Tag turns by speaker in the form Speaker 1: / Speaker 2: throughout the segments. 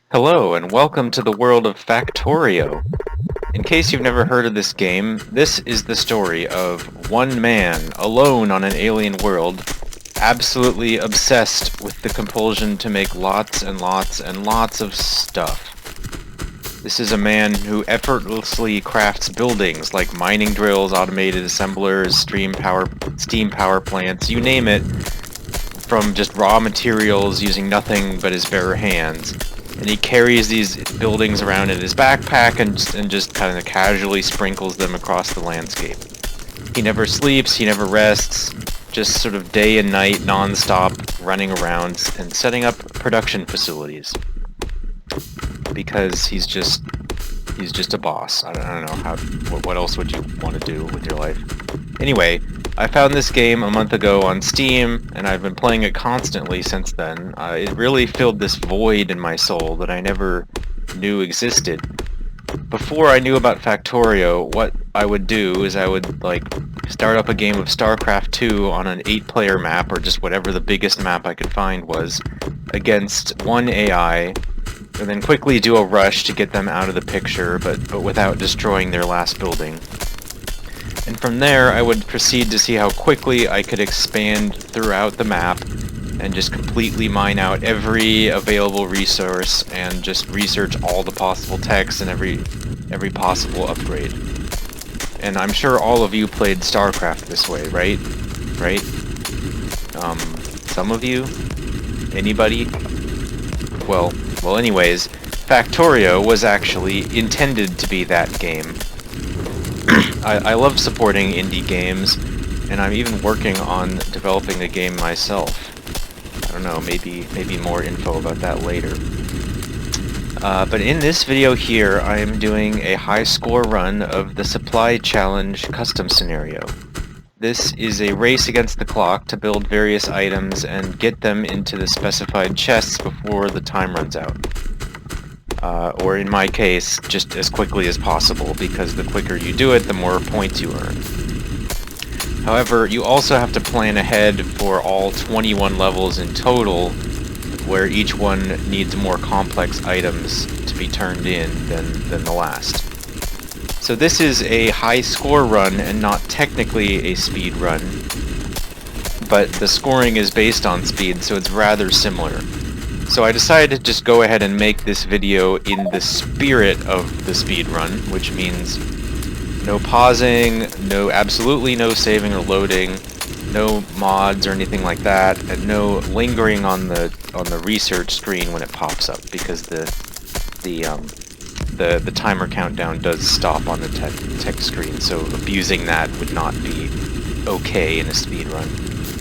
Speaker 1: Hello, and welcome to the world of Factorio. In case you've never heard of this game, this is the story of one man alone on an alien world, absolutely obsessed with the compulsion to make lots and lots and lots of stuff. This is a man who effortlessly crafts buildings like mining drills, automated assemblers, steam power plants, you name it, from just raw materials using nothing but his bare hands. And he carries these buildings around in his backpack and just kind of casually sprinkles them across the landscape. He never sleeps, he never rests, just sort of day and night, non-stop, running around and setting up production facilities. Because he's just a boss. I don't know what else would you want to do with your life. Anyway, I found this game a month ago on Steam, and I've been playing it constantly since then. It really filled this void in my soul that I never knew existed. Before I knew about Factorio, what I would do is I would, start up a game of StarCraft 2 on an 8-player map, or just whatever the biggest map I could find was, against one AI, and then quickly do a rush to get them out of the picture, but without destroying their last building. And from there, I would proceed to see how quickly I could expand throughout the map and just completely mine out every available resource and just research all the possible techs and every possible upgrade. And I'm sure all of you played StarCraft this way, right? Right? Some of you? Anybody? Well, anyways, Factorio was actually intended to be that game. I love supporting indie games, and I'm even working on developing a game myself. I don't know, maybe more info about that later. But in this video here, I am doing a high score run of the Supply Challenge custom scenario. This is a race against the clock to build various items and get them into the specified chests before the time runs out. Or in my case, just as quickly as possible, because the quicker you do it, the more points you earn. However, you also have to plan ahead for all 21 levels in total, where each one needs more complex items to be turned in than the last. So this is a high score run and not technically a speed run, but the scoring is based on speed, so it's rather similar. So I decided to just go ahead and make this video in the spirit of the speedrun, which means no pausing, absolutely no saving or loading, no mods or anything like that, and no lingering on the research screen when it pops up, because the timer countdown does stop on the text screen, so abusing that would not be okay in a speedrun.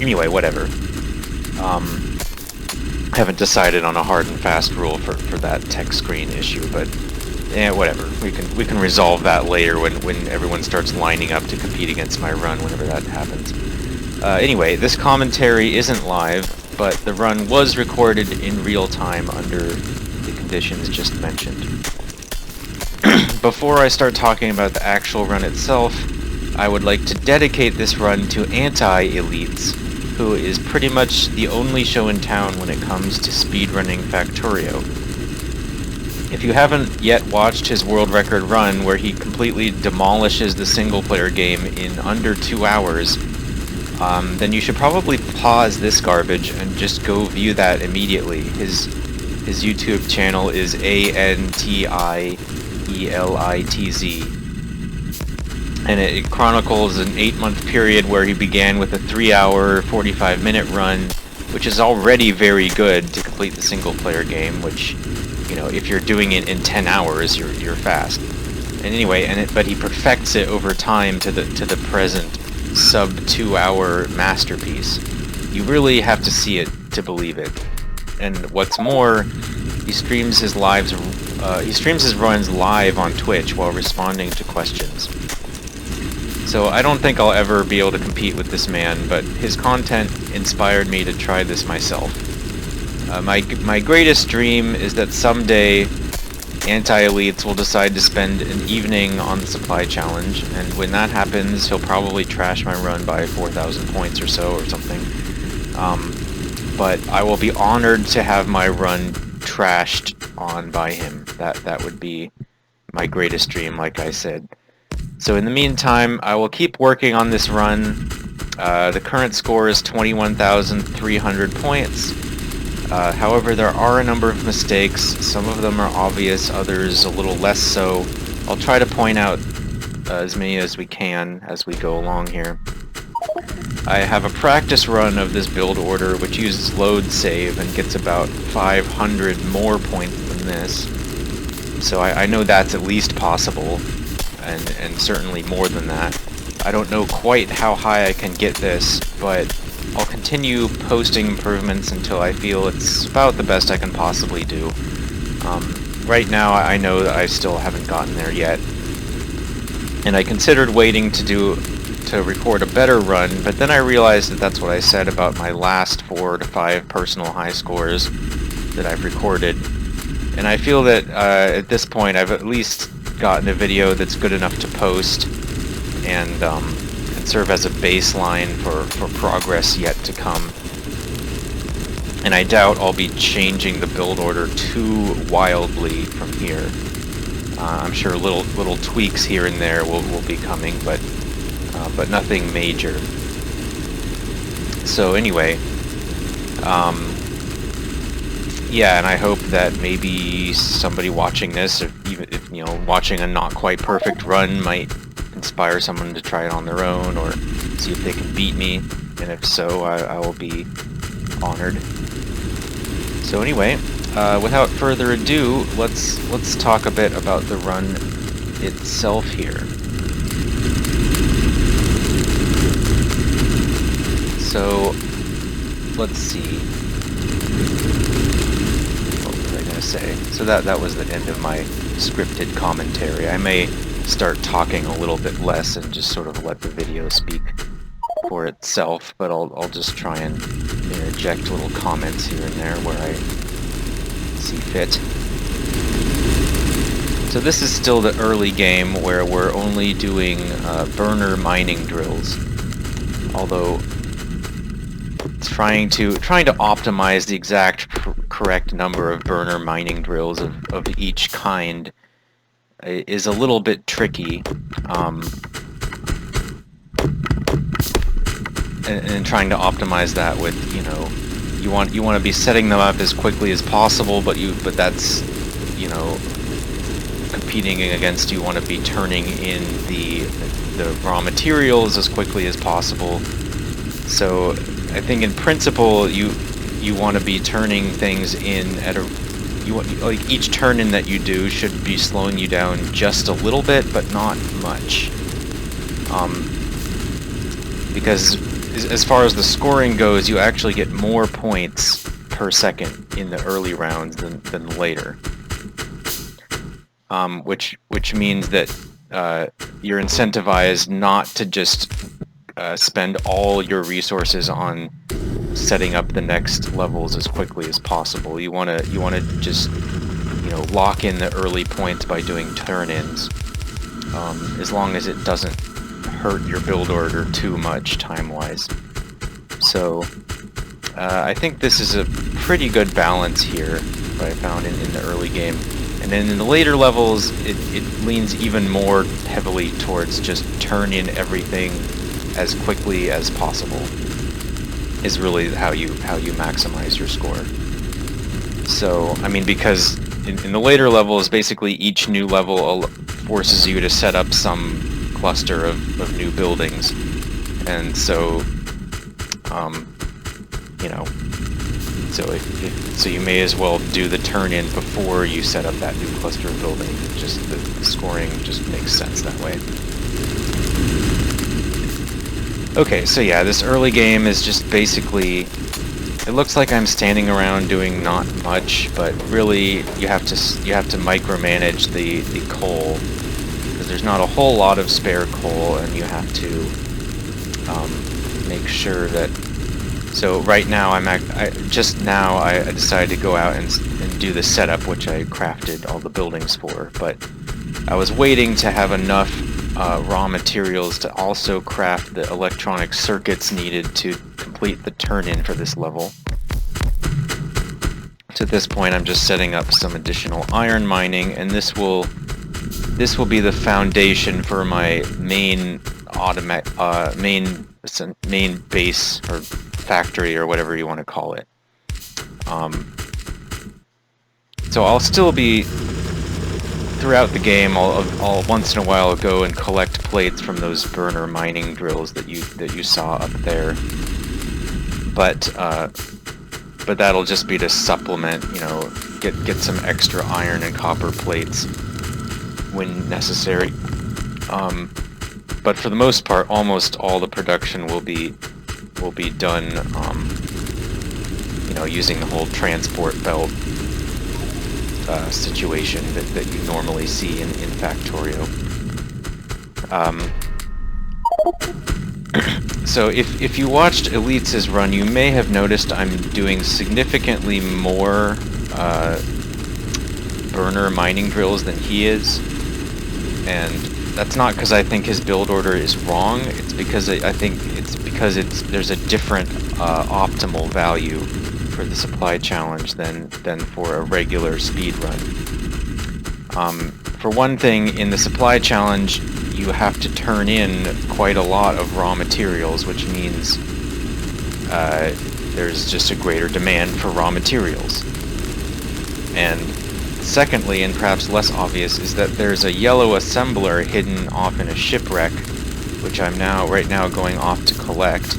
Speaker 1: Anyway, whatever. I haven't decided on a hard and fast rule for that text screen issue, but whatever. We can resolve that later when everyone starts lining up to compete against my run, whenever that happens. Anyway, this commentary isn't live, but the run was recorded in real time under the conditions just mentioned. Before I start talking about the actual run itself, I would like to dedicate this run to AntiElitz, who is pretty much the only show in town when it comes to speedrunning Factorio. If you haven't yet watched his world record run, where he completely demolishes the single-player game in under 2 hours, then you should probably pause this garbage and just go view that immediately. His YouTube channel is AntiElitz. And it chronicles an 8-month period where he began with a 3-hour, 45-minute run, which is already very good to complete the single-player game, which, if you're doing it in 10 hours, you're fast. And anyway, but he perfects it over time to the present sub-2-hour masterpiece. You really have to see it to believe it. And what's more, he streams his runs live on Twitch while responding to questions. So I don't think I'll ever be able to compete with this man, but his content inspired me to try this myself. My greatest dream is that someday AntiElitz will decide to spend an evening on the Supply Challenge, and when that happens, he'll probably trash my run by 4,000 points or so, or something. But I will be honored to have my run trashed on by him. That would be my greatest dream, like I said. So in the meantime, I will keep working on this run. The current score is 21,300 points. However, there are a number of mistakes. Some of them are obvious, others a little less so. I'll try to point out as many as we can as we go along here. I have a practice run of this build order which uses load save and gets about 500 more points than this. So I know that's at least possible, and certainly more than that. I don't know quite how high I can get this, but I'll continue posting improvements until I feel it's about the best I can possibly do. Right now I know that I still haven't gotten there yet, and I considered waiting to record a better run, but then I realized that that's what I said about my last 4 to 5 personal high scores that I've recorded. And I feel that at this point I've at least gotten a video that's good enough to post and serve as a baseline for progress yet to come. And I doubt I'll be changing the build order too wildly from here. I'm sure little tweaks here and there will be coming, but nothing major. So anyway, yeah, and I hope that maybe somebody watching this, even if you know, watching a not quite perfect run, might inspire someone to try it on their own or see if they can beat me. And if so, I will be honored. So anyway, without further ado, let's talk a bit about the run itself here. So let's see. What was I gonna say? So that was the end of my scripted commentary. I may start talking a little bit less and just sort of let the video speak for itself, but I'll just try and interject little comments here and there where I see fit. So this is still the early game where we're only doing burner mining drills, although trying to optimize the exact correct number of burner mining drills of each kind is a little bit tricky, and trying to optimize that with, you know, you want to be setting them up as quickly as possible, but that's, you know, competing against, you want to be turning in the raw materials as quickly as possible. So I think in principle you want to be turning things in at like each turn in that you do should be slowing you down just a little bit, but not much. Because as far as the scoring goes, you actually get more points per second in the early rounds than later. Which means that you're incentivized not to just spend all your resources on setting up the next levels as quickly as possible. You want to just, you know, lock in the early points by doing turn-ins, as long as it doesn't hurt your build order too much time-wise. So I think this is a pretty good balance here, what I found in the early game. And then in the later levels, it leans even more heavily towards just turn in everything as quickly as possible, is really how you maximize your score. So, I mean, because in the later levels, basically each new level forces you to set up some cluster of new buildings, and so, you know, so you may as well do the turn-in before you set up that new cluster of buildings. Just the scoring just makes sense that way. Okay, so yeah, this early game is just basically, it looks like I'm standing around doing not much, but really you have to micromanage the coal, because there's not a whole lot of spare coal, and you have to make sure that. So right now I decided to go out and do the setup, which I crafted all the buildings for, but I was waiting to have enough raw materials to also craft the electronic circuits needed to complete the turn-in for this level. to this point, I'm just setting up some additional iron mining, and this will be the foundation for my main main base or factory or whatever you want to call it. So I'll still be, throughout the game, I'll once in a while go and collect plates from those burner mining drills that you saw up there. But that'll just be to supplement, you know, get some extra iron and copper plates when necessary. But for the most part, almost all the production will be done, you know, using the whole transport belt situation that you normally see in Factorio. So if you watched Elitz's run, you may have noticed I'm doing significantly more burner mining drills than he is, and that's not because I think his build order is wrong. It's because I think there's a different optimal value for the supply challenge than for a regular speed run. For one thing, in the supply challenge, you have to turn in quite a lot of raw materials, which means there's just a greater demand for raw materials. And secondly, and perhaps less obvious, is that there's a yellow assembler hidden off in a shipwreck, which I'm right now going off to collect.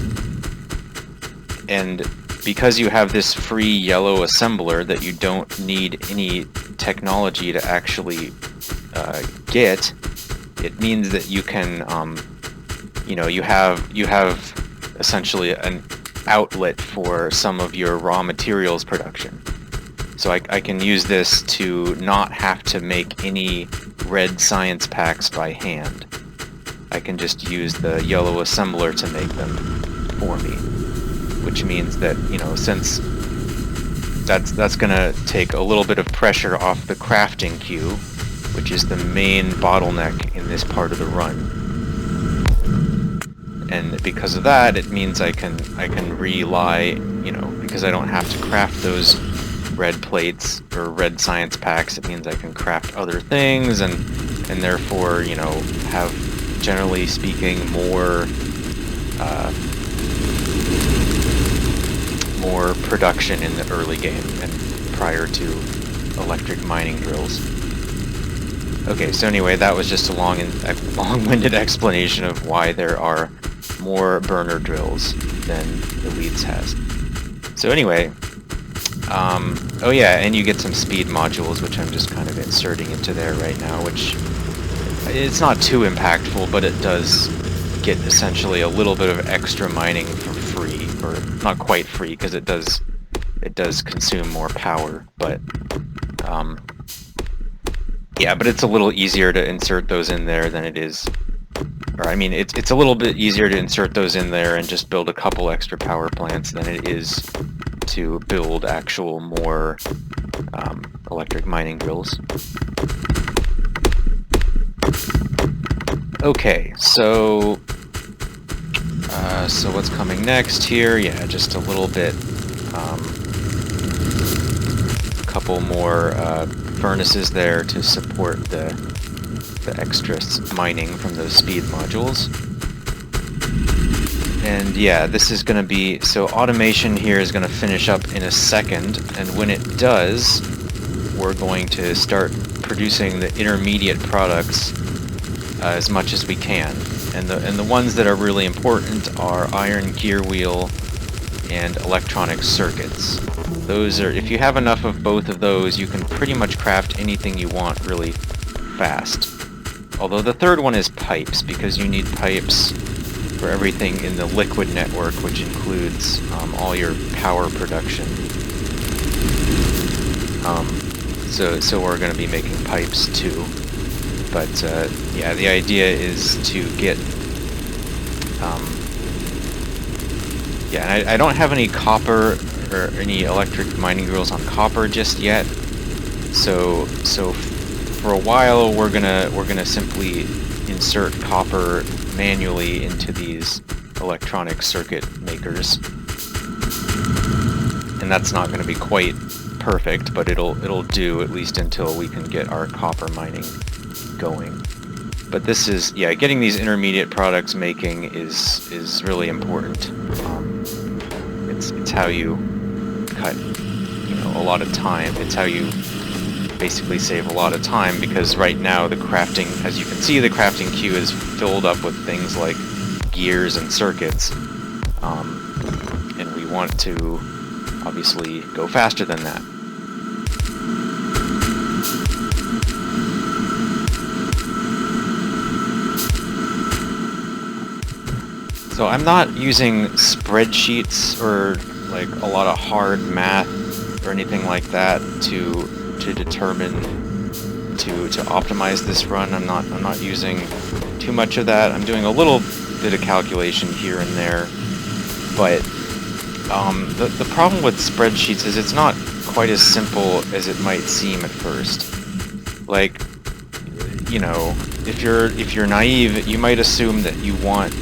Speaker 1: And because you have this free yellow assembler that you don't need any technology to actually get, it means that you can, you know, you have essentially an outlet for some of your raw materials production. So I can use this to not have to make any red science packs by hand. I can just use the yellow assembler to make them for me, which means that, you know, since that's gonna take a little bit of pressure off the crafting queue, which is the main bottleneck in this part of the run. And because of that, it means I can rely, you know, because I don't have to craft those red plates or red science packs, it means I can craft other things and therefore, you know, have, generally speaking, more production in the early game and prior to electric mining drills. Okay, so anyway, that was just a long-winded explanation of why there are more burner drills than Elitz's has. So anyway, oh yeah, and you get some speed modules, which I'm just kind of inserting into there right now, which it's not too impactful, but it does get essentially a little bit of extra mining for free, or not quite free, because it does consume more power, but yeah, but it's a little easier to insert those in there than it is, or I mean, it's a little bit easier to insert those in there and just build a couple extra power plants than it is to build actual more electric mining drills. Okay, so what's coming next here? Yeah, just a little bit, a couple more furnaces there to support the extra mining from those speed modules. And yeah, this is going to be, so automation here is going to finish up in a second, and when it does, we're going to start producing the intermediate products as much as we can. And the ones that are really important are iron gear wheel and electronic circuits. Those are, if you have enough of both of those, you can pretty much craft anything you want really fast. Although the third one is pipes, because you need pipes for everything in the liquid network, which includes all your power production. So we're going to be making pipes too. But yeah, the idea is to get yeah, and I don't have any copper or any electric mining drills on copper just yet. So for a while we're gonna simply insert copper manually into these electronic circuit makers, and that's not going to be quite perfect, but it'll do at least until we can get our copper mining going. But this is, yeah, getting these intermediate products making is really important. It's how you cut, a lot of time. It's how you basically save a lot of time, because right now the crafting, as you can see, the crafting queue is filled up with things like gears and circuits, and we want to obviously go faster than that. So I'm not using spreadsheets or like a lot of hard math or anything like that to determine to optimize this run. I'm not using too much of that. I'm doing a little bit of calculation here and there, but the problem with spreadsheets is it's not quite as simple as it might seem at first. Like, if you're naive, you might assume that you want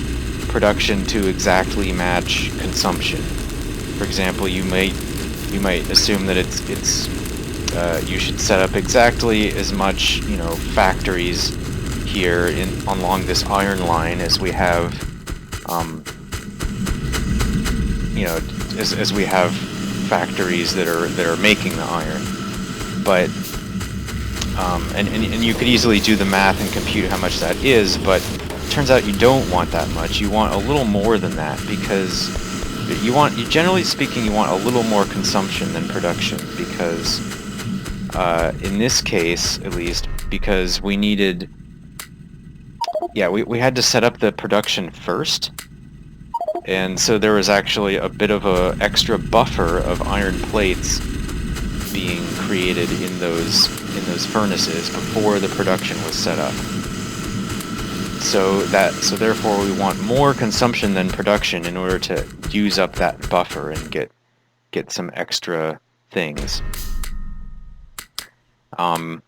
Speaker 1: production to exactly match consumption. For example, you might assume that you should set up exactly as much, factories here along this iron line as we have, as we have factories that are making the iron. But and you could easily do the math and compute how much that is, but it turns out you don't want that much. You want a little more than that, because generally speaking, you want a little more consumption than production, because in this case, at least, because we needed, we had to set up the production first, and so there was actually a bit of a extra buffer of iron plates being created in those furnaces before the production was set up. So therefore we want more consumption than production in order to use up that buffer and get some extra things. Of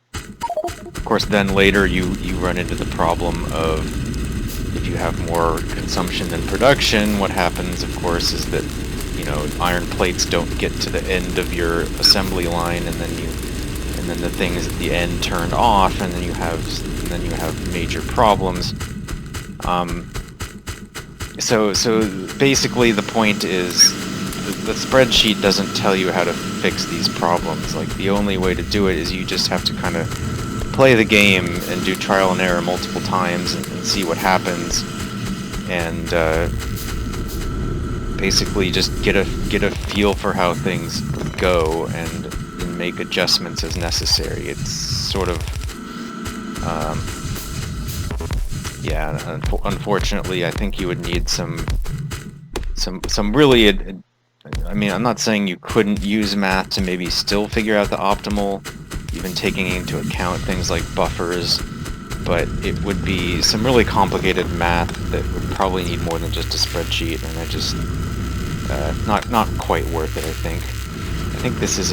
Speaker 1: course, then later you run into the problem of, if you have more consumption than production, what happens, of course, is that iron plates don't get to the end of your assembly line, and then the things at the end turn off, and then you have major problems. So basically the point is, the spreadsheet doesn't tell you how to fix these problems. Like, the only way to do it is you just have to kind of play the game and do trial and error multiple times and see what happens, and basically just get a feel for how things go and make adjustments as necessary. It's sort of unfortunately, I think you would need some really, I mean, I'm not saying you couldn't use math to maybe still figure out the optimal, even taking into account things like buffers, but it would be some really complicated math that would probably need more than just a spreadsheet, and I just not quite worth it. I think this is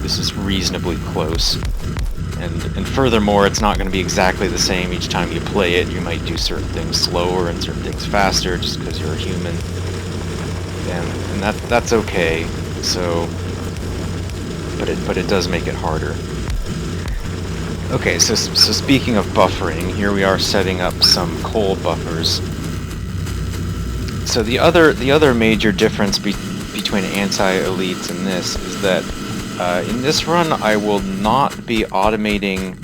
Speaker 1: this is reasonably close, and furthermore, it's not going to be exactly the same each time you play it. You might do certain things slower and certain things faster just because you're a human, and that's okay. So, but it does make it harder. Okay, so speaking of buffering, here we are setting up some coal buffers. So the other major difference between AntiElitz and this is that in this run I will not be automating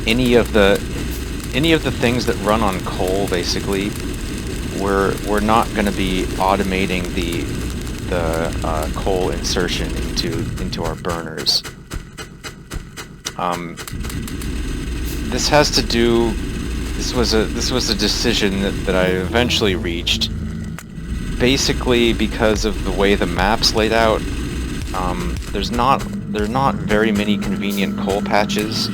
Speaker 1: any of the things that run on coal. Basically, we're not going to be automating the coal insertion into our burners. This has to do. This was a decision that I eventually reached, basically because of the way the map's laid out. There are not very many convenient coal patches,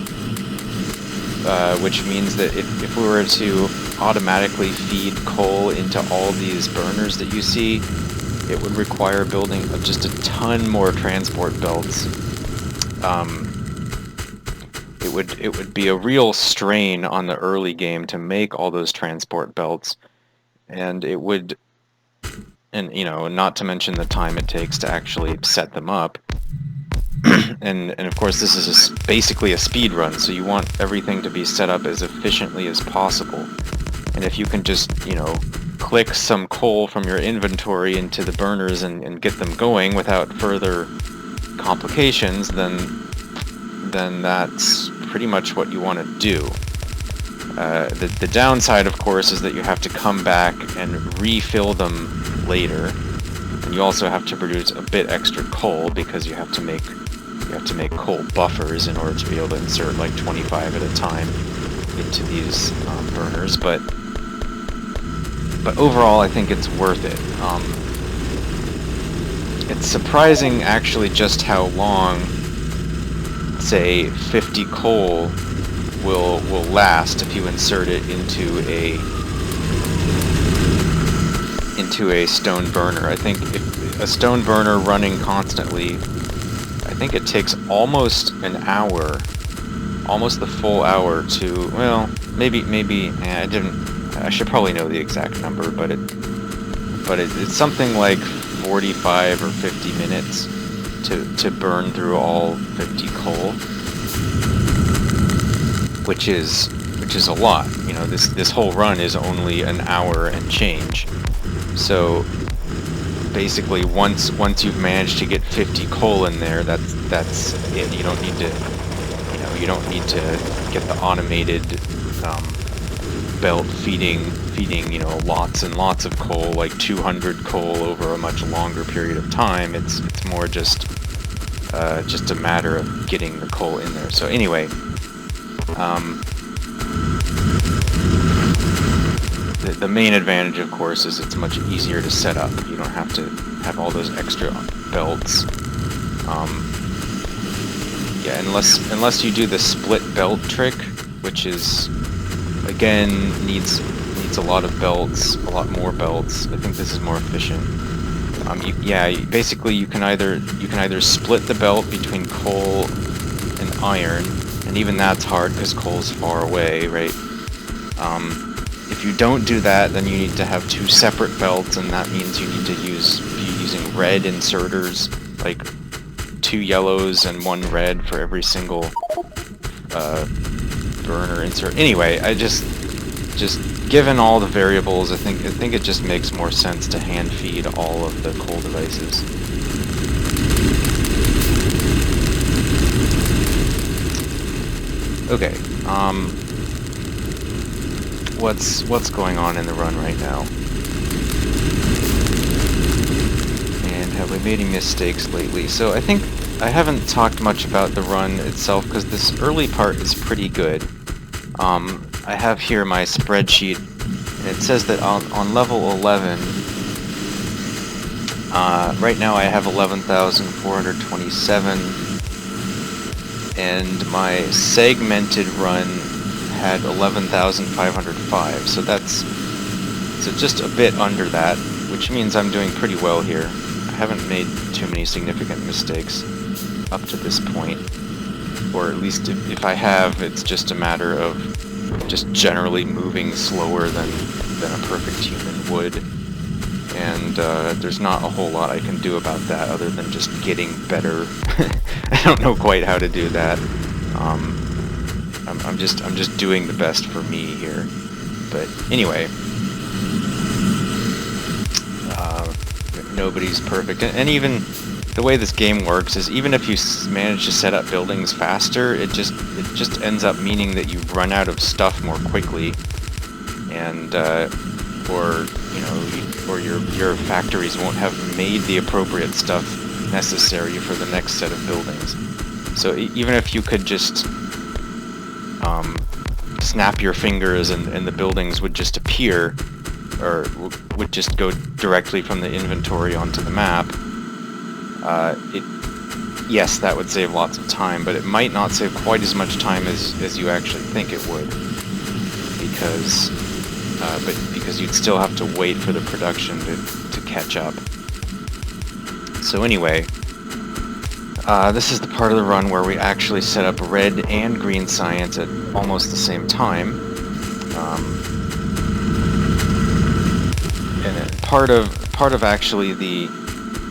Speaker 1: which means that if we were to automatically feed coal into all these burners that you see, it would require building just a ton more transport belts. It would be a real strain on the early game to make all those transport belts, and it would and you know, not to mention the time it takes to actually set them up. And of course, this is basically a speed run, so you want everything to be set up as efficiently as possible. And if you can just, you know, click some coal from your inventory into the burners and get them going without further complications, then that's pretty much what you want to do. The downside, of course, is that you have to come back and refill them later, and you also have to produce a bit extra coal because you have to make coal buffers in order to be able to insert like 25 at a time into these burners. But overall, I think it's worth it. It's surprising actually just how long, say, 50 coal will last if you insert it into a stone burner. I think if a stone burner running constantly, I think it takes almost an hour, almost the full hour to, well, maybe I should probably know the exact number, but it's something like 45 or 50 minutes to burn through all 50 coal, which is a lot. You know, this whole run is only an hour and change. So basically, once you've managed to get 50 coal in there, that's it. You don't need to get the automated belt feeding lots and lots of coal, like 200 coal over a much longer period of time. It's more just a matter of getting the coal in there. So anyway, the main advantage, of course, is it's much easier to set up. You don't have to have all those extra belts. Yeah, unless you do the split belt trick, which is, again, needs a lot of belts, a lot more belts. I think this is more efficient. Basically you can either split the belt between coal and iron, and even that's hard because coal's far away, right? If you don't do that, then you need to have two separate belts, and that means you need to be using red inserters, like 2 yellows and 1 red for every single burner insert. Anyway, I just given all the variables, I think it just makes more sense to hand feed all of the coal devices. Okay, what's going on in the run right now? And have we made any mistakes lately? So I think I haven't talked much about the run itself because this early part is pretty good. I have here my spreadsheet, and it says that on level 11, right now I have 11,427, and my segmented run had 11,505, so that's just a bit under that, which means I'm doing pretty well here. I haven't made too many significant mistakes up to this point, or at least if I have, it's just a matter of just generally moving slower than a perfect human would, and there's not a whole lot I can do about that other than just getting better. I don't know quite how to do that. I'm just doing the best for me here. But anyway, nobody's perfect, and even the way this game works is even if you manage to set up buildings faster, it just ends up meaning that you run out of stuff more quickly, and or your factories won't have made the appropriate stuff necessary for the next set of buildings. So even if you could just snap your fingers and the buildings would just appear, or would just go directly from the inventory onto the map, yes, that would save lots of time, but it might not save quite as much time as you actually think it would, because you'd still have to wait for the production to catch up. So anyway, this is the part of the run where we actually set up red and green science at almost the same time. And part part of actually the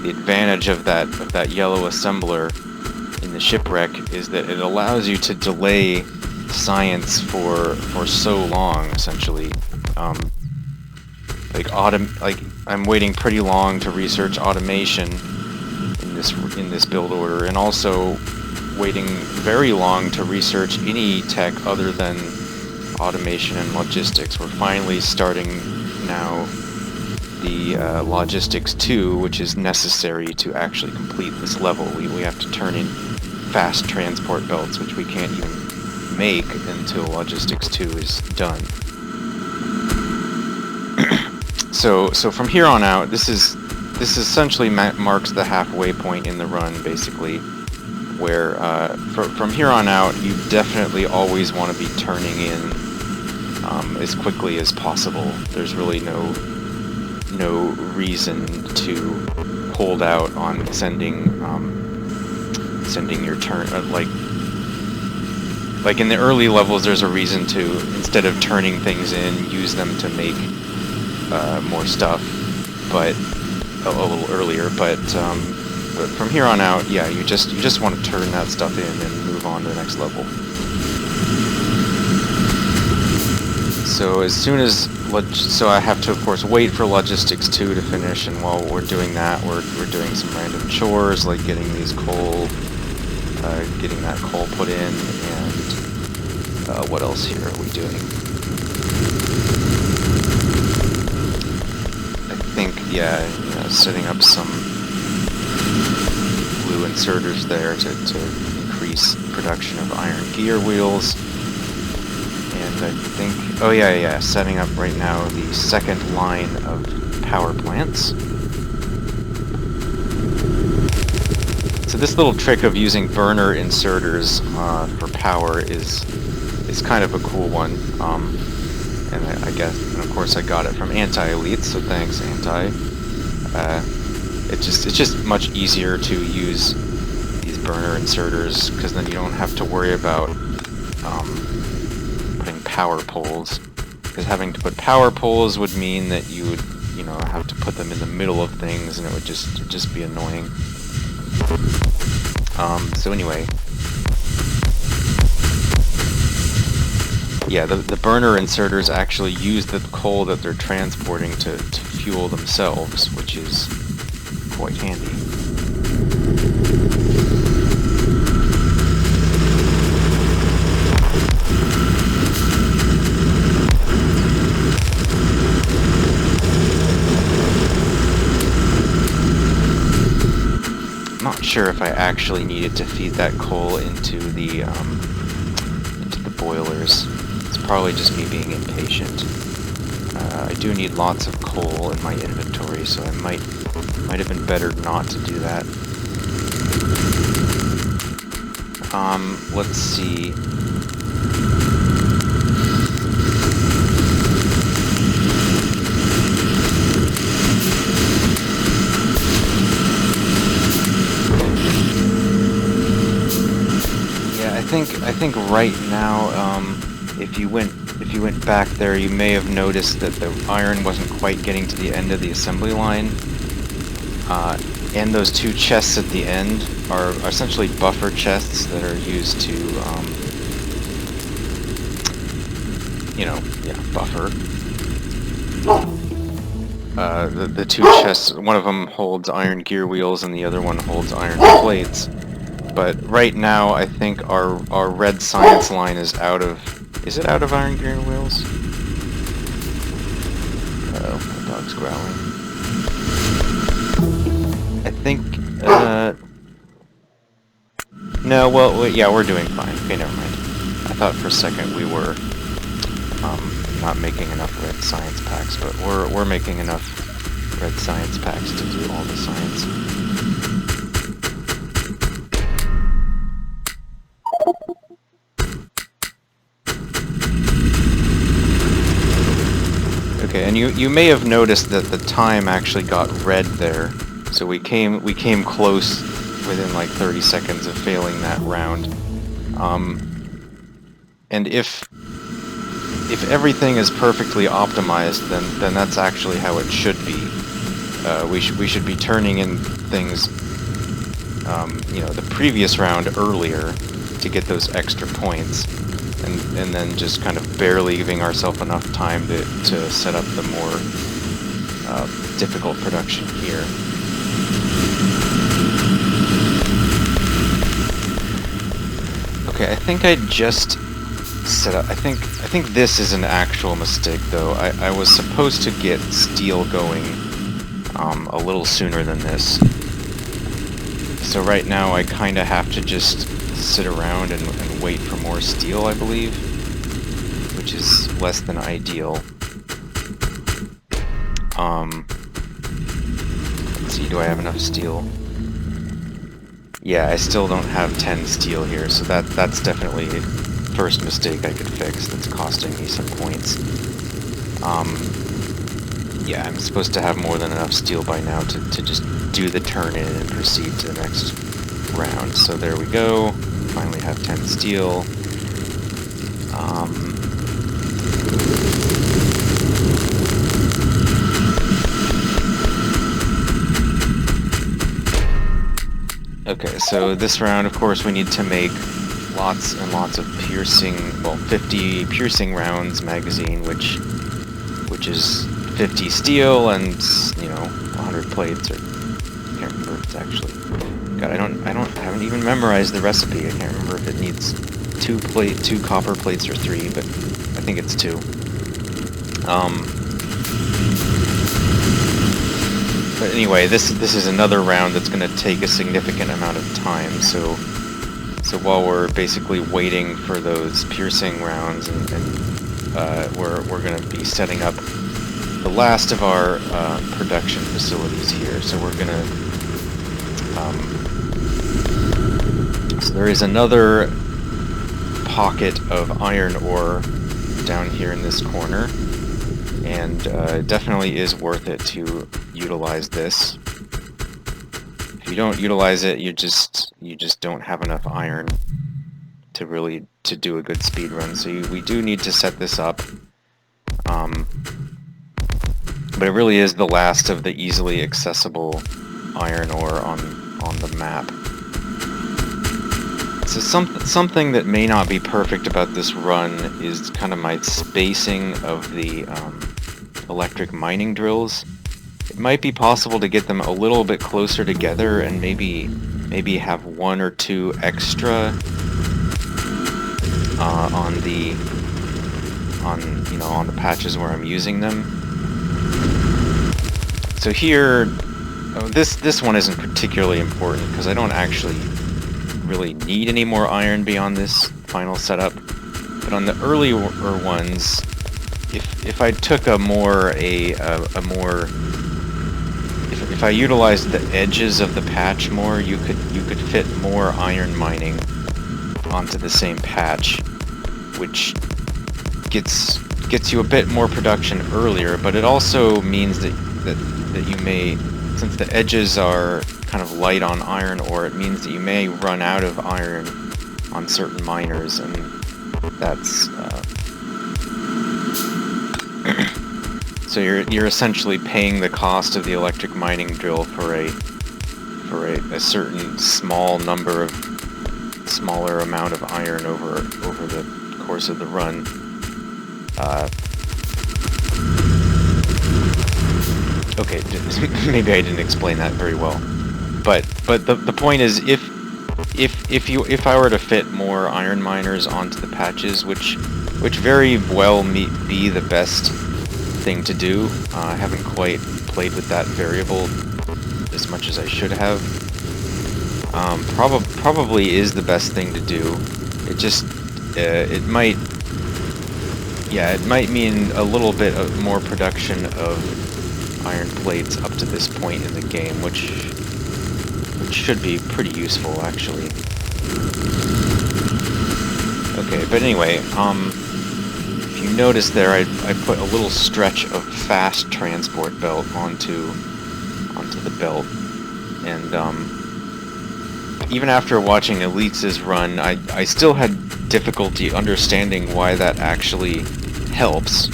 Speaker 1: advantage of that yellow assembler in the shipwreck is that it allows you to delay science for so long, essentially. Like I'm waiting pretty long to research automation in this build order, and also waiting very long to research any tech other than automation and logistics. We're finally starting now the logistics 2, which is necessary to actually complete this level. We have to turn in fast transport belts, which we can't even make until logistics 2 is done. So from here on out, this essentially marks the halfway point in the run, basically, where from here on out, you definitely always want to be turning in as quickly as possible. There's really no reason to hold out on sending your turn. Like in the early levels, there's a reason to, instead of turning things in, use them to make more stuff, but a little earlier. But from here on out, yeah, you just want to turn that stuff in and move on to the next level. So as soon as so I have to, of course, wait for logistics 2 to finish, and while we're doing that, we're doing some random chores like getting these getting that coal put in, and what else here are we doing? I think, yeah, setting up some blue inserters there to increase production of iron gear wheels. And I think, oh yeah, setting up right now the second line of power plants. So this little trick of using burner inserters for power is kind of a cool one. And I guess, and of course I got it from AntiElitz, so thanks Anti. It's just much easier to use these burner inserters, because then you don't have to worry about putting power poles, because having to put power poles would mean that you would, have to put them in the middle of things, and it would just be annoying. So anyway, yeah, the burner inserters actually use the coal that they're transporting to fuel themselves, which is quite handy. I'm not sure if I actually needed to feed that coal into the boilers. It's probably just me being impatient. I do need lots of coal in my inventory, so I might have been better not to do that. Let's see. I think right now, if you went back there, you may have noticed that the iron wasn't quite getting to the end of the assembly line, and those two chests at the end are essentially buffer chests that are used to, buffer. The two chests, one of them holds iron gear wheels and the other one holds iron plates. But right now, I think our red science line is out of... Is it out of iron gear wheels? Uh-oh, my dog's growling. I think... No, well, yeah, we're doing fine. Okay, never mind. I thought for a second we were not making enough red science packs, but we're making enough red science packs to do all the science. Okay, and you may have noticed that the time actually got red there, so we came close within like 30 seconds of failing that round. And if everything is perfectly optimized, then that's actually how it should be. we should be turning in things, you know, the previous round earlier to get those extra points, and then just kind of barely giving ourselves enough time to set up the more difficult production here. Okay, I think I just set up. I think this is an actual mistake, though. I was supposed to get steel going a little sooner than this. So right now I kind of have to just sit around and wait for more steel, I believe, which is less than ideal. Let's see, do I have enough steel? Yeah, I still don't have 10 steel here, so that's definitely the first mistake I could fix that's costing me some points. Yeah, I'm supposed to have more than enough steel by now to just do the turn-in and proceed to the next round. So there we go. Finally have 10 steel. Okay, so this round, of course, we need to make lots and lots of piercing, well, 50 piercing rounds magazine, which is 50 steel and, you know, 100 plates, or I can't remember if it's actually. God, I haven't even memorized the recipe. I can't remember if it needs 2 copper plates or 3, but I think it's 2. But anyway, this is another round that's going to take a significant amount of time. So while we're basically waiting for those piercing rounds, and we're going to be setting up the last of our production facilities here. So we're going to. So there is another pocket of iron ore down here in this corner, and it definitely is worth it to utilize this. If you don't utilize it, you just don't have enough iron to do a good speed run. So we do need to set this up. But it really is the last of the easily accessible iron ore on the map. So something that may not be perfect about this run is kind of my spacing of the electric mining drills. It might be possible to get them a little bit closer together and maybe have 1 or 2 extra on the patches where I'm using them. So here, this one isn't particularly important because I don't actually really need any more iron beyond this final setup. But on the earlier ones, if I took if I utilized the edges of the patch more, you could fit more iron mining onto the same patch, which gets you a bit more production earlier. But it also means that you may, since the edges are kind of light on iron ore, it means that you may run out of iron on certain miners, and that's so you're essentially paying the cost of the electric mining drill for a certain smaller amount of iron over the course of the run. Okay, maybe I didn't explain that very well, but the point is, if I were to fit more iron miners onto the patches, which very well be the best thing to do. I haven't quite played with that variable as much as I should have. Probably is the best thing to do. It just it might mean a little bit of more production of iron plates up to this point in the game, which should be pretty useful, actually. Okay, but anyway, if you notice there, I put a little stretch of fast transport belt onto the belt, and even after watching AntiElitz's run, I still had difficulty understanding why that actually helps.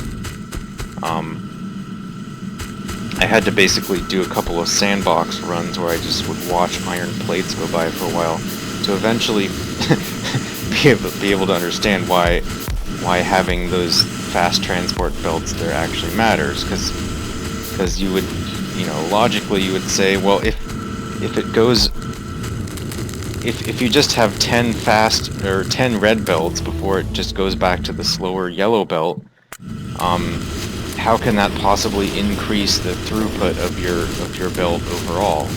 Speaker 1: I had to basically do a couple of sandbox runs where I just would watch iron plates go by for a while to eventually be able to understand why having those fast transport belts there actually matters, because you would, logically you would say, well, if it goes, if you just have 10 fast or 10 red belts before it just goes back to the slower yellow belt, how can that possibly increase the throughput of your belt overall?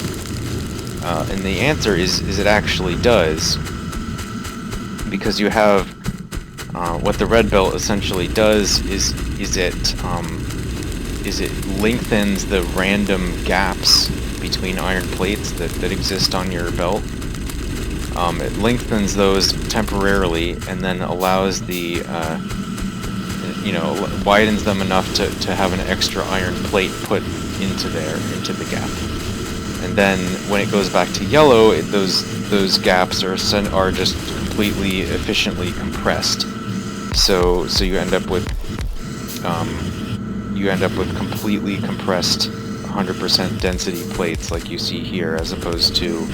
Speaker 1: And the answer is it actually does, because you have what the red belt essentially does is it lengthens the random gaps between iron plates that exist on your belt. It lengthens those temporarily and then allows the widens them enough to have an extra iron plate put into the gap. And then when it goes back to yellow, those gaps are just completely efficiently compressed. So you end up with completely compressed 100% density plates like you see here, as opposed to,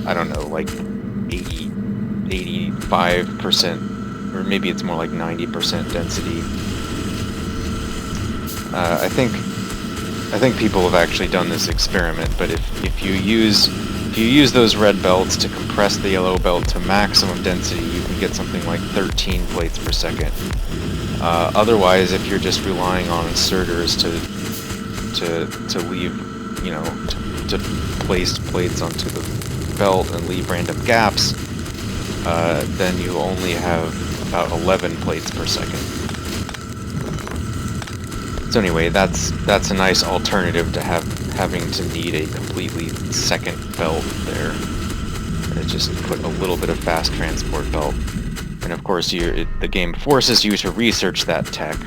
Speaker 1: I don't know, like 85%, or maybe it's more like 90% density. I think people have actually done this experiment, but if you use those red belts to compress the yellow belt to maximum density, you can get something like 13 plates per second. Otherwise, if you're just relying on inserters to leave, to place plates onto the belt and leave random gaps, then you only have about 11 plates per second. So anyway, that's a nice alternative to having to need a completely second belt there. And just put a little bit of fast transport belt. And of course, the game forces you to research that tech.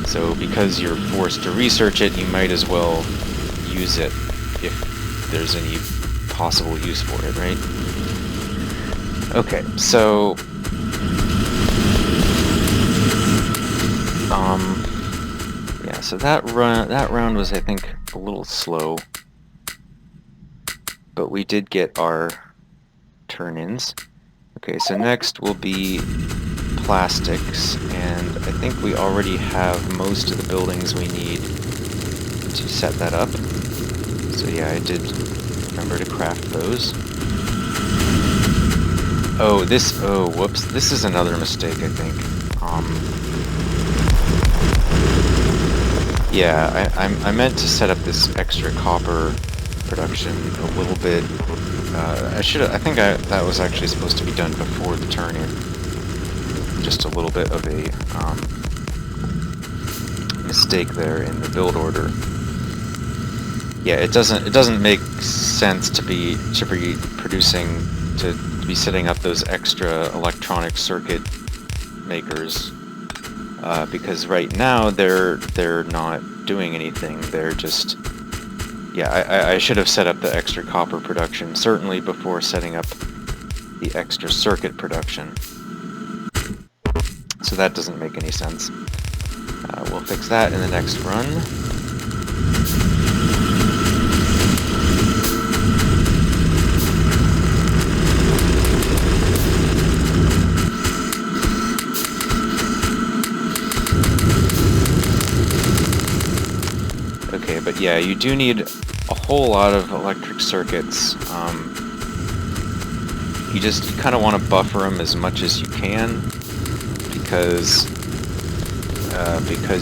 Speaker 1: So because you're forced to research it, you might as well use it if there's any possible use for it, right? Okay, so yeah, so that round was, I think, a little slow, but we did get our turn-ins. Okay, so next will be plastics, and I think we already have most of the buildings we need to set that up. So yeah, I did remember to craft those. Oh, whoops, this is another mistake, I think. Yeah, I meant to set up this extra copper production a little bit. I think that was actually supposed to be done before the turn-in. Just a little bit of a mistake there in the build order. Yeah, it doesn't make sense to be setting up those extra electronic circuit makers, because right now they're not doing anything. They're just, yeah, I should have set up the extra copper production certainly before setting up the extra circuit production. So that doesn't make any sense. We'll fix that in the next run. Okay, but yeah, you do need a whole lot of electric circuits. You kind of want to buffer them as much as you can, because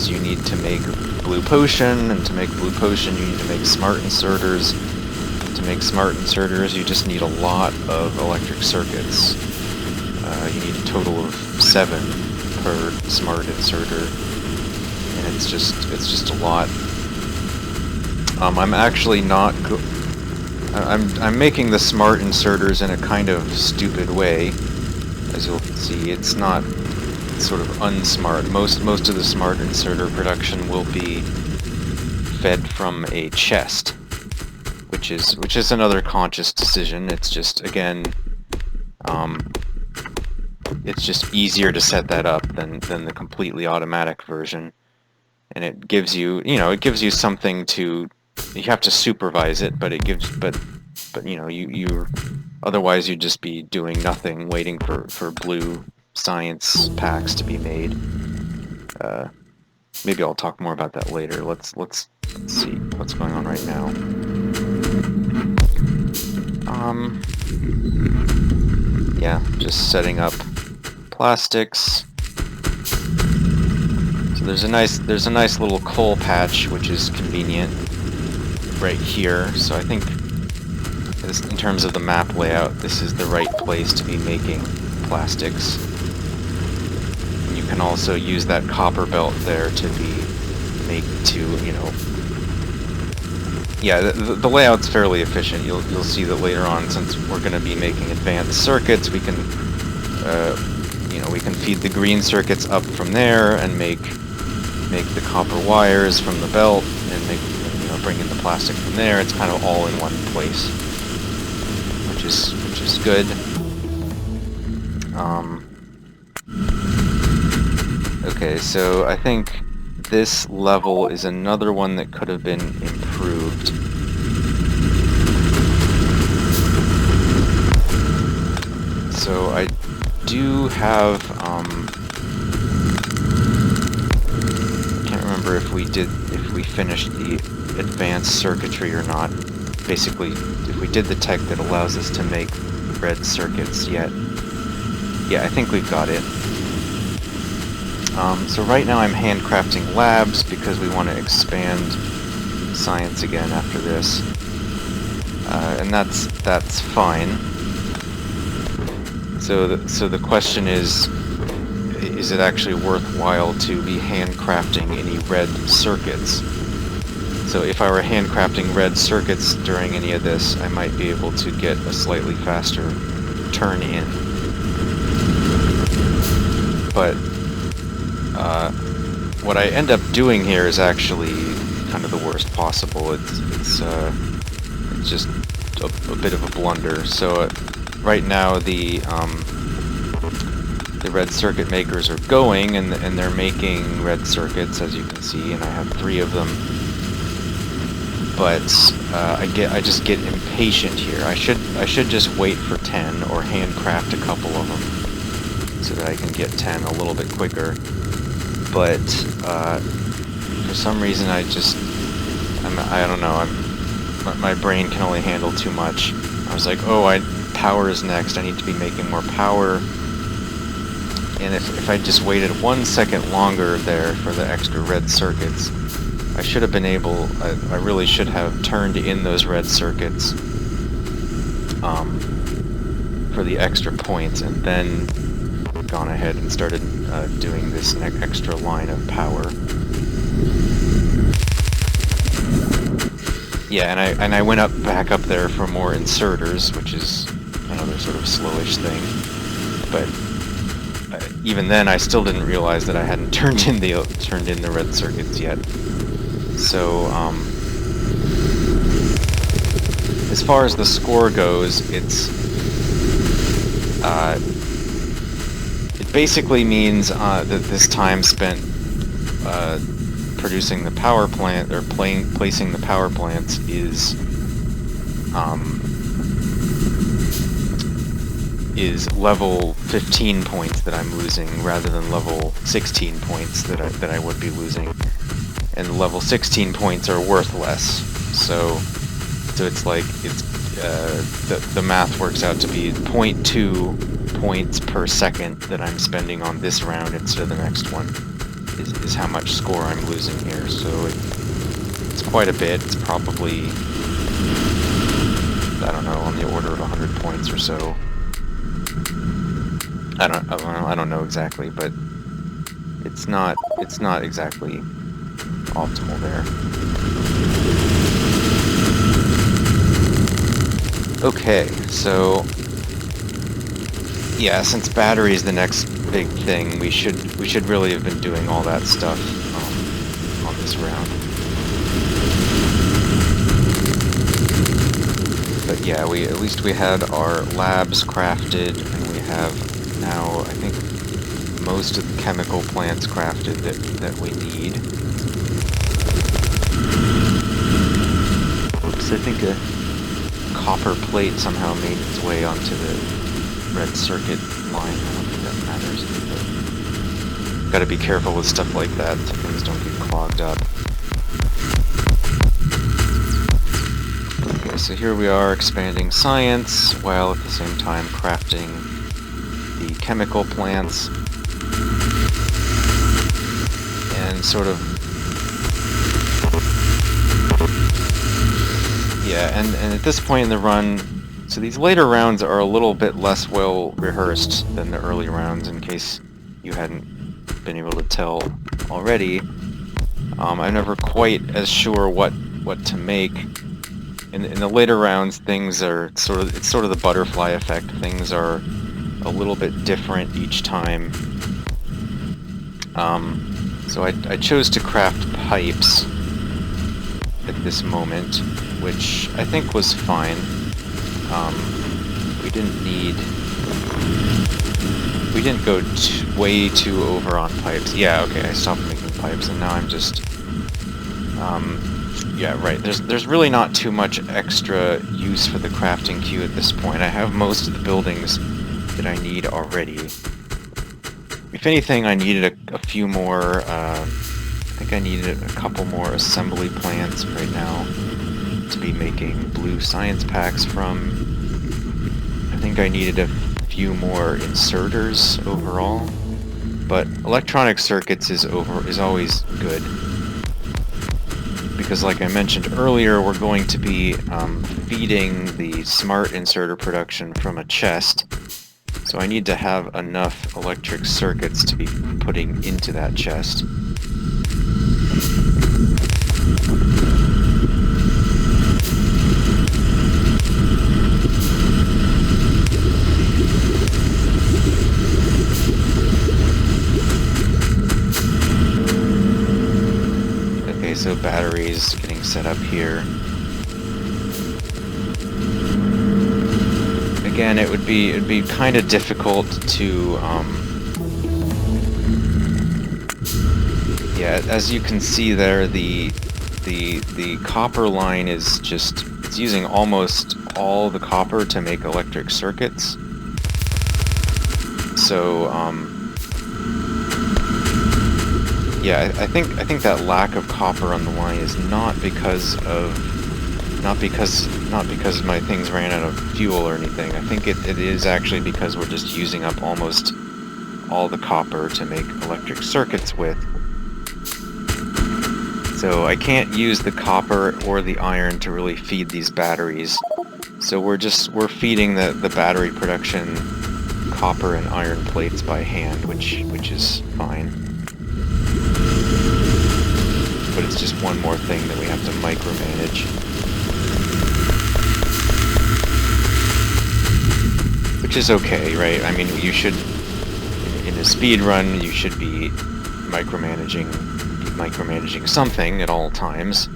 Speaker 1: you need to make blue potion, and to make blue potion you need to make smart inserters. To make smart inserters you just need a lot of electric circuits. You need a total of 7 per smart inserter, and it's just a lot. I'm actually not I'm making the smart inserters in a kind of stupid way. As you'll see, it's not sort of unsmart. Most of the smart inserter production will be fed from a chest, which is another conscious decision. It's just, again, it's just easier to set that up than the completely automatic version. and it gives you, it gives you something to. You have to supervise it, but it gives, but you otherwise you'd just be doing nothing, waiting for blue science packs to be made. Maybe I'll talk more about that later. Let's see what's going on right now. Yeah, just setting up plastics. So there's a nice little coal patch, which is convenient right here. So I think in terms of the map layout, this is the right place to be making plastics. And you can also use that copper belt there to yeah, the layout's fairly efficient. You'll see that later on, since we're going to be making advanced circuits, we can we can feed the green circuits up from there and make the copper wires from the belt and bring in the plastic from there. It's kind of all in one place, which is good. Okay, so I think this level is another one that could have been improved. So I do have, I can't remember if we finished the advanced circuitry or not. Basically, if we did the tech that allows us to make red circuits yet. Yeah, I think we've got it. So right now I'm handcrafting labs because we want to expand science again after this. And that's fine. So the question is it actually worthwhile to be handcrafting any red circuits? So if I were handcrafting red circuits during any of this, I might be able to get a slightly faster turn in. But what I end up doing here is actually kind of the worst possible. It's just a bit of a blunder. So right now the red circuit makers are going, and they're making red circuits, as you can see, and I have 3 of them. But I just get impatient here. I should just wait for 10 or handcraft a couple of them so that I can get 10 a little bit quicker. But for some reason I don't know. My brain can only handle too much. I was like, oh, power is next. I need to be making more power. And if I just waited 1 second longer there for the extra red circuits, I should have been able. I really should have turned in those red circuits for the extra points, and then gone ahead and started doing this extra line of power. Yeah, and I went back up there for more inserters, which is another sort of slowish thing. But even then, I still didn't realize that I hadn't turned in the red circuits yet. So as far as the score goes, it basically means that this time spent producing the power plant, or placing the power plants, is level 15 points that I'm losing, rather than level 16 points that I would be losing. And level 16 points are worth less. So it's like the math works out to be 0.2 points per second that I'm spending on this round instead of the next one is how much score I'm losing here. So it's quite a bit. It's probably, I don't know, on the order of 100 points or so. I don't know exactly, but it's not exactly optimal there. Okay, so yeah, since battery is the next big thing, we should really have been doing all that stuff on this round. But yeah, at least we had our labs crafted, and we have now, I think, most of the chemical plants crafted that we need. Oops, I think a copper plate somehow made its way onto the red circuit line. I don't think that matters, but gotta be careful with stuff like that so things don't get clogged up. Okay, so here we are expanding science while at the same time crafting the chemical plants and sort of, yeah, and at this point in the run, so these later rounds are a little bit less well rehearsed than the early rounds, in case you hadn't been able to tell already. I'm never quite as sure what to make. In the later rounds, things are it's sort of the butterfly effect. Things are a little bit different each time. So I chose to craft pipes at this moment, which I think was fine. We didn't go way too over on pipes. Yeah, okay, I stopped making pipes, and now I'm just, yeah, right. There's really not too much extra use for the crafting queue at this point. I have most of the buildings that I need already. If anything, I needed a few more, I think I needed a couple more assembly plants right now to be making blue science packs from. I think I needed a few more inserters overall, but electronic circuits is always good, because like I mentioned earlier, we're going to be feeding the smart inserter production from a chest, so I need to have enough electric circuits to be putting into that chest. Okay, so batteries getting set up here. Again, it'd be kind of difficult to, yeah, as you can see there, the copper line is just, it's using almost all the copper to make electric circuits. So, yeah, I think that lack of copper on the line is not because my things ran out of fuel or anything. I think it is actually because we're just using up almost all the copper to make electric circuits with. So I can't use the copper or the iron to really feed these batteries. So we're feeding the battery production copper and iron plates by hand, which is fine. But it's just one more thing that we have to micromanage. Which is okay, right? I mean, you should, in a speedrun, you should be micromanaging something at all times.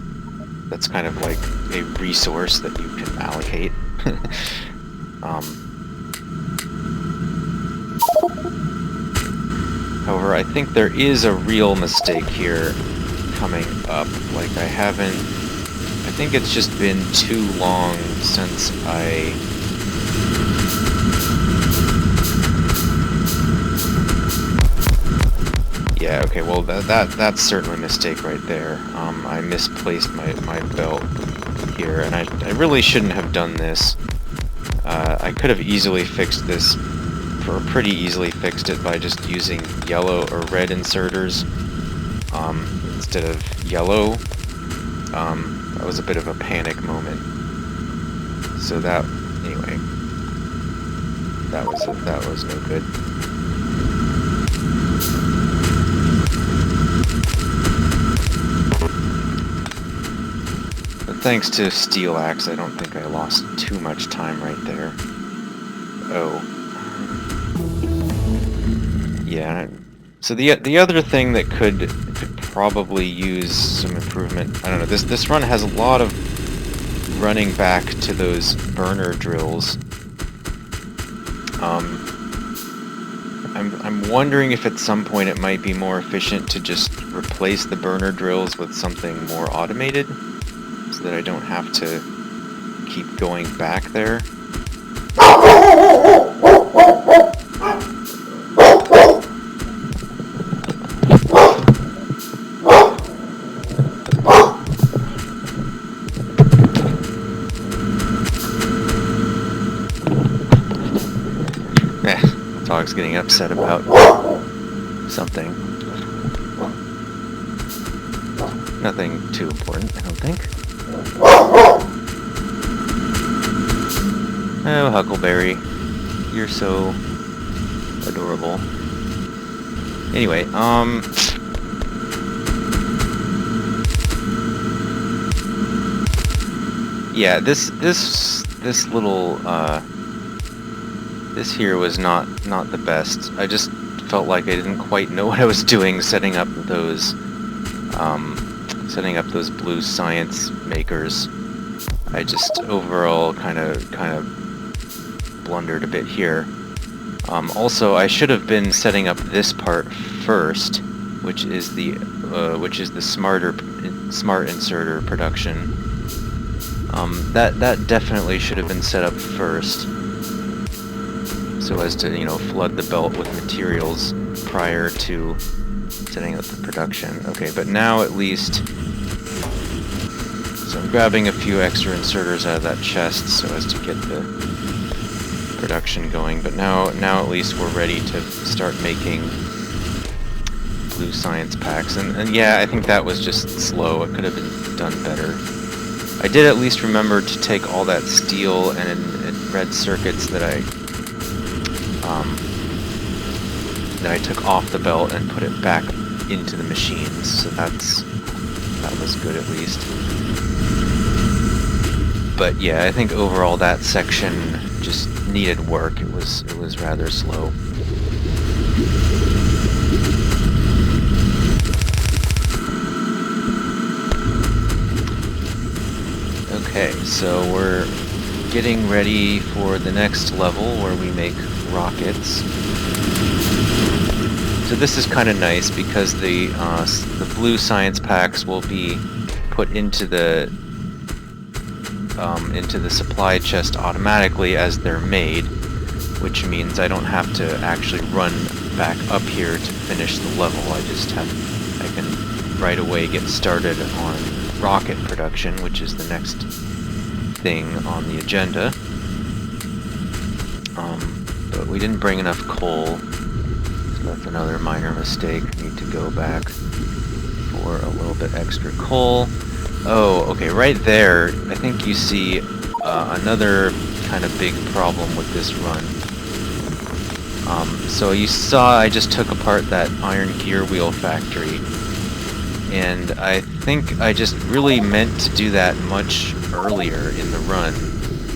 Speaker 1: That's kind of like a resource that you can allocate. However, I think there is a real mistake here coming up. Like, I think it's just been too long since yeah, okay, well, that's certainly a mistake right there. I misplaced my belt here, and I really shouldn't have done this. I could have easily fixed this, or pretty easily fixed it by just using yellow or red inserters instead of yellow. That was a bit of a panic moment. So anyway, that was no good. But thanks to Steel Axe, I don't think I lost too much time right there. Oh. Yeah. So the other thing that could probably use some improvement, I don't know, this run has a lot of running back to those burner drills. I'm wondering if at some point it might be more efficient to just replace the burner drills with something more automated, so that I don't have to keep going back there. Dog's getting upset about something. Nothing too important, I don't think. Oh, Huckleberry. You're so adorable. Anyway, yeah, this little, this here was not the best. I just felt like I didn't quite know what I was doing setting up those blue science makers. I just overall kind of blundered a bit here. Also, I should have been setting up this part first, which is the smart inserter production. That definitely should have been set up first, so as to, you know, flood the belt with materials prior to setting up the production. Okay, but now at least, so I'm grabbing a few extra inserters out of that chest so as to get the production going, but now at least we're ready to start making blue science packs, and yeah, I think that was just slow. It could have been done better. I did at least remember to take all that steel and red circuits that I took off the belt and put it back into the machines, so that was good at least. But yeah, I think overall that section just needed work. It was rather slow. Okay, so we're getting ready for the next level where we make rockets. So this is kind of nice because the blue science packs will be put into the supply chest automatically as they're made, which means I don't have to actually run back up here to finish the level. I can right away get started on rocket production, which is the next thing on the agenda. But we didn't bring enough coal, so that's another minor mistake. I need to go back for a little bit extra coal. Oh, okay, right there, I think you see another kind of big problem with this run. So you saw I just took apart that iron gear wheel factory, and I think I just really meant to do that much earlier in the run.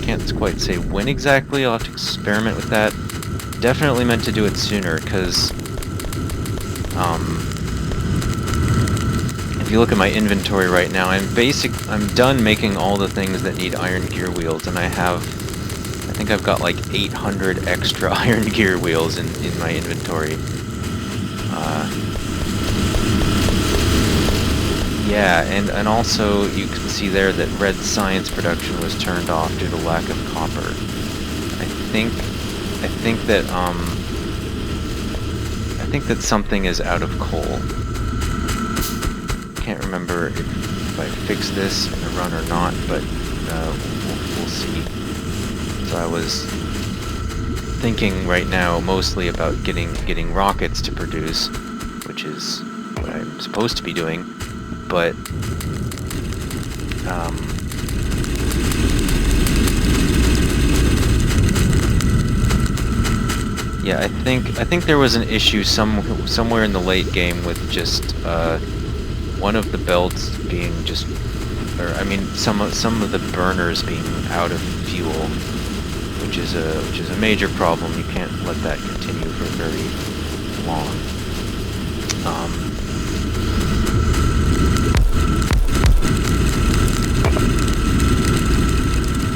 Speaker 1: Can't quite say when exactly, I'll have to experiment with that. Definitely meant to do it sooner, because if you look at my inventory right now, I'm done making all the things that need iron gear wheels, and I think I've got like 800 extra iron gear wheels in my inventory. Yeah, and also you can see there that red science production was turned off due to lack of copper. I think that something is out of coal. Can't remember if I fix this in the run or not, but we'll see. So I was thinking right now mostly about getting rockets to produce, which is what I'm supposed to be doing, but yeah, I think there was an issue somewhere in the late game with just one of the belts being just, or I mean some of the burners being out of fuel, which is a major problem. You can't let that continue for very long.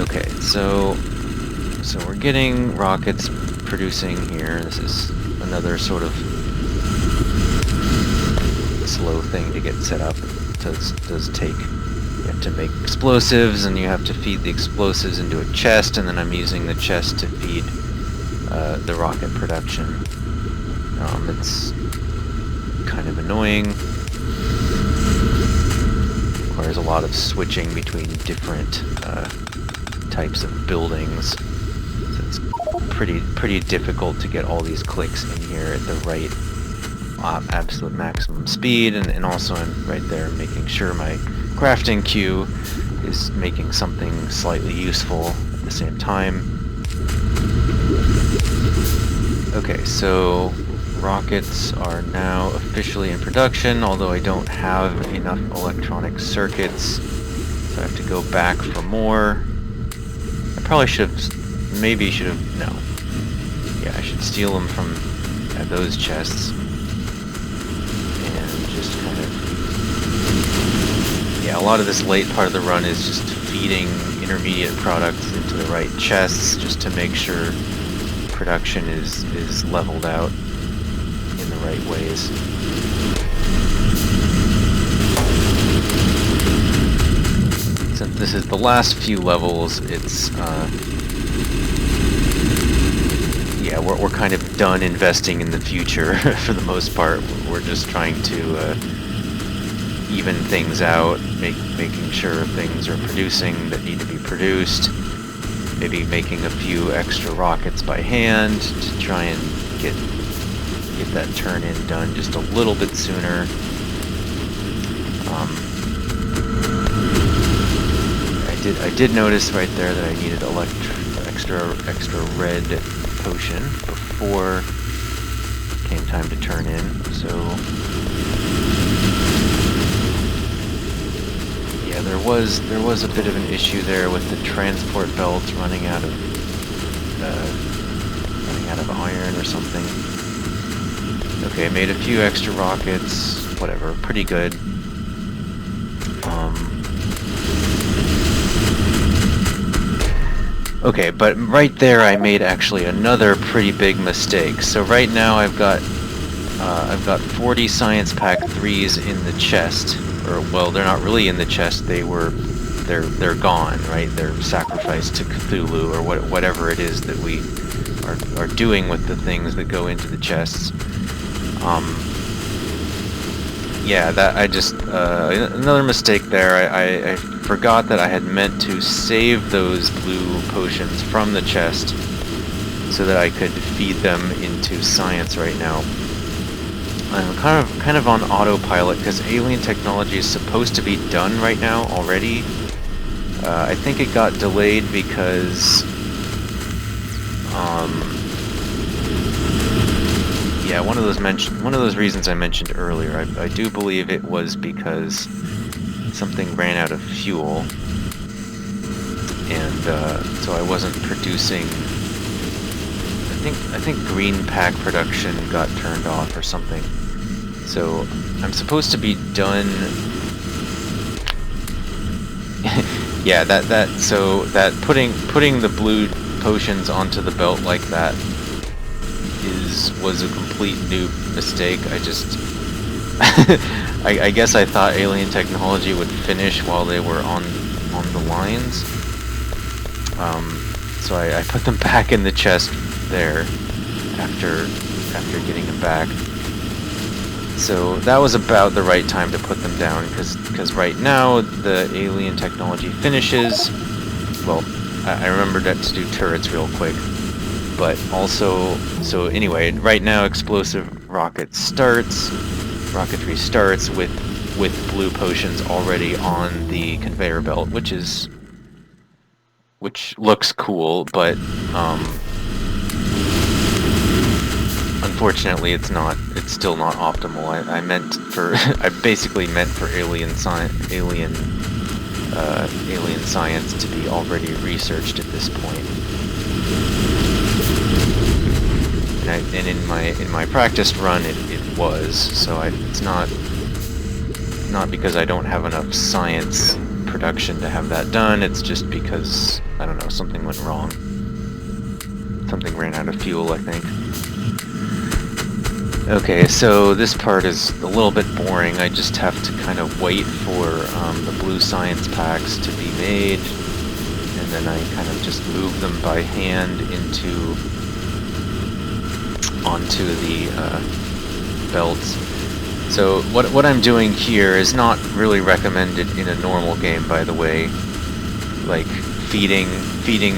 Speaker 1: Okay, so we're getting rockets producing here. This is another sort of slow thing to get set up. Does take. You have to make explosives, and you have to feed the explosives into a chest, and then I'm using the chest to feed the rocket production. It's kind of annoying. Requires a lot of switching between different types of buildings. So it's pretty difficult to get all these clicks in here at the right absolute maximum speed, and also I'm right there making sure my crafting queue is making something slightly useful at the same time. Okay, so rockets are now officially in production, although I don't have enough electronic circuits, so I have to go back for more. I probably should have, no. Yeah, I should steal them from those chests. And just kind of, yeah, a lot of this late part of the run is just feeding intermediate products into the right chests, just to make sure production is leveled out in the right ways. Since this is the last few levels, it's yeah, we're kind of done investing in the future for the most part. We're just trying to even things out, making sure things are producing that need to be produced. Maybe making a few extra rockets by hand to try and get that turn-in done just a little bit sooner. I did notice right there that I needed extra red potion before it came time to turn in. So yeah, there was a bit of an issue there with the transport belts running out of iron or something. Okay, made a few extra rockets. Whatever, pretty good. Okay, but right there I made actually another pretty big mistake. So right now I've got 40 Science Pack 3s in the chest. Or, well, they're not really in the chest. They're gone, right? They're sacrificed to Cthulhu or whatever it is that we are doing with the things that go into the chests. Yeah, that I just another mistake there. I forgot that I had meant to save those blue potions from the chest so that I could feed them into science right now. I'm kind of on autopilot because alien technology is supposed to be done right now already. I think it got delayed because yeah, one of those reasons I mentioned earlier. I do believe it was because something ran out of fuel, and so I wasn't producing. I think green pack production got turned off or something. So I'm supposed to be done. Yeah, so putting the blue potions onto the belt like that was a complete new mistake. I guess I thought alien technology would finish while they were on the lines. So I put them back in the chest there after getting them back. So that was about the right time to put them down, because right now the alien technology finishes. Well, I remembered to do turrets real quick, but also, so anyway, right now explosive rocketry starts with blue potions already on the conveyor belt, which looks cool, but unfortunately it's still not optimal. I basically meant for alien science to be already researched at this point. And in my practiced run it was, so it's not because I don't have enough science production to have that done. It's just because, I don't know, something went wrong. Something ran out of fuel, I think. Okay, so this part is a little bit boring. I just have to kind of wait for the blue science packs to be made, and then I kind of just move them by hand onto the belts. So what I'm doing here is not really recommended in a normal game, by the way. Like feeding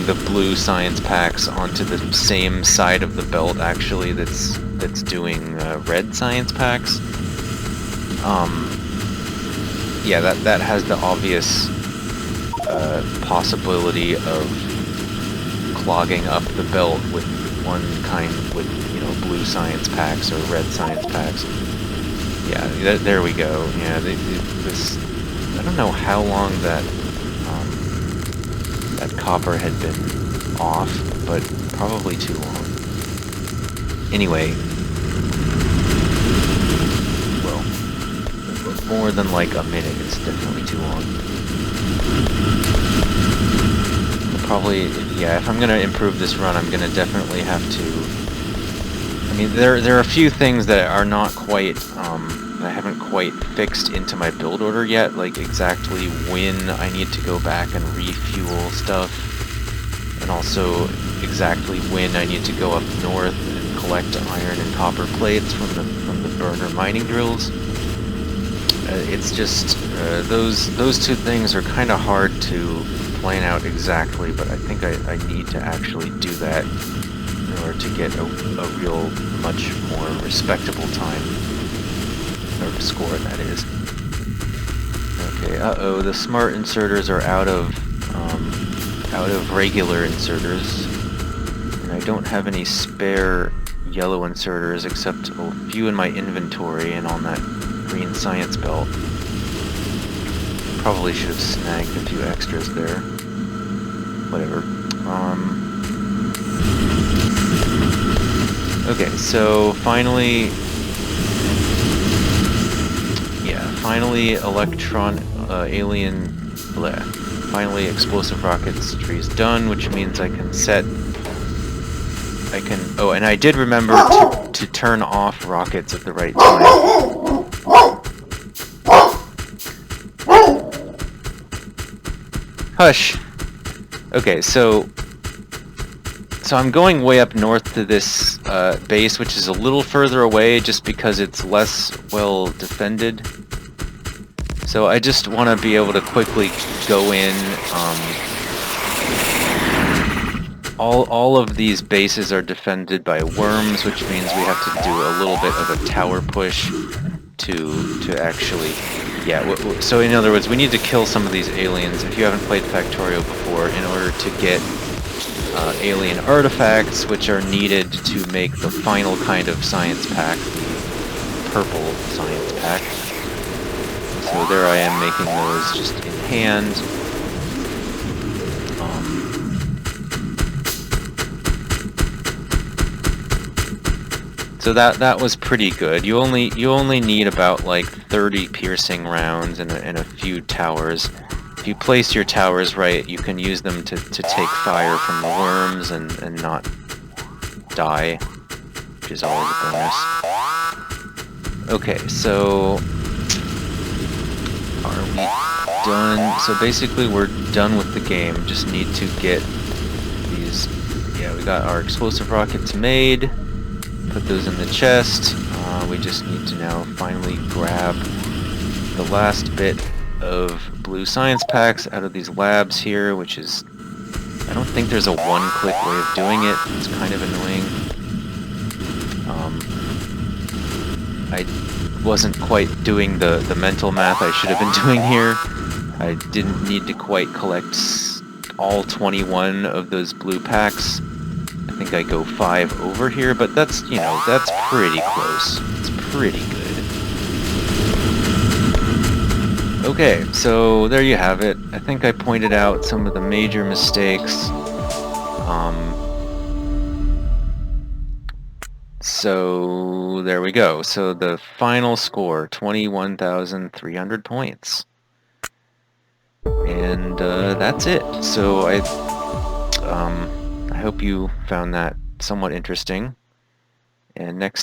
Speaker 1: the blue science packs onto the same side of the belt actually that's doing red science packs. Yeah, that has the obvious possibility of clogging up the belt with one kind, with, you know, blue science packs or red science packs. Yeah, there we go. Yeah, this, I don't know how long that that copper had been off, but probably too long. Anyway, well, more than like a minute. It's definitely too long. Probably, yeah, if I'm gonna improve this run, I'm gonna definitely have to... I mean, there are a few things that are not quite, that I haven't quite fixed into my build order yet, like exactly when I need to go back and refuel stuff, and also exactly when I need to go up north and collect iron and copper plates from the burner mining drills. It's just, those two things are kind of hard to plan out exactly, but I think I need to actually do that in order to get a real much more respectable time, or score, that is. Okay, uh-oh, the smart inserters are out of regular inserters, and I don't have any spare yellow inserters except a few in my inventory and on that green science belt. Probably should have snagged a few extras there. Whatever. Okay, so finally, finally finally explosive rockets tree is done, which means I can oh, and I did remember to turn off rockets at the right time. Hush! Okay, so I'm going way up north to this base, which is a little further away just because it's less well defended. So I just want to be able to quickly go in. All of these bases are defended by worms, which means we have to do a little bit of a tower push to actually... Yeah, so in other words, we need to kill some of these aliens. If you haven't played Factorio before, in order to get alien artifacts, which are needed to make the final kind of science pack, the purple science pack. So there I am making those just in hand. So that was pretty good. You only need about like 30 piercing rounds and a few towers. If you place your towers right, you can use them to take fire from the worms and not die, which is always a bonus. Okay, so are we done? So basically we're done with the game. Just need to get these... Yeah, we got our explosive rockets made. Put those in the chest. We just need to now finally grab the last bit of blue science packs out of these labs here, which is... I don't think there's a one-click way of doing it. It's kind of annoying. I wasn't quite doing the mental math I should have been doing here. I didn't need to quite collect all 21 of those blue packs. I think I go 5 over here, but that's, you know, that's pretty close. It's pretty good. Okay, so there you have it. I think I pointed out some of the major mistakes. So there we go. So the final score, 21,300 points. And that's it. So I hope you found that somewhat interesting. And next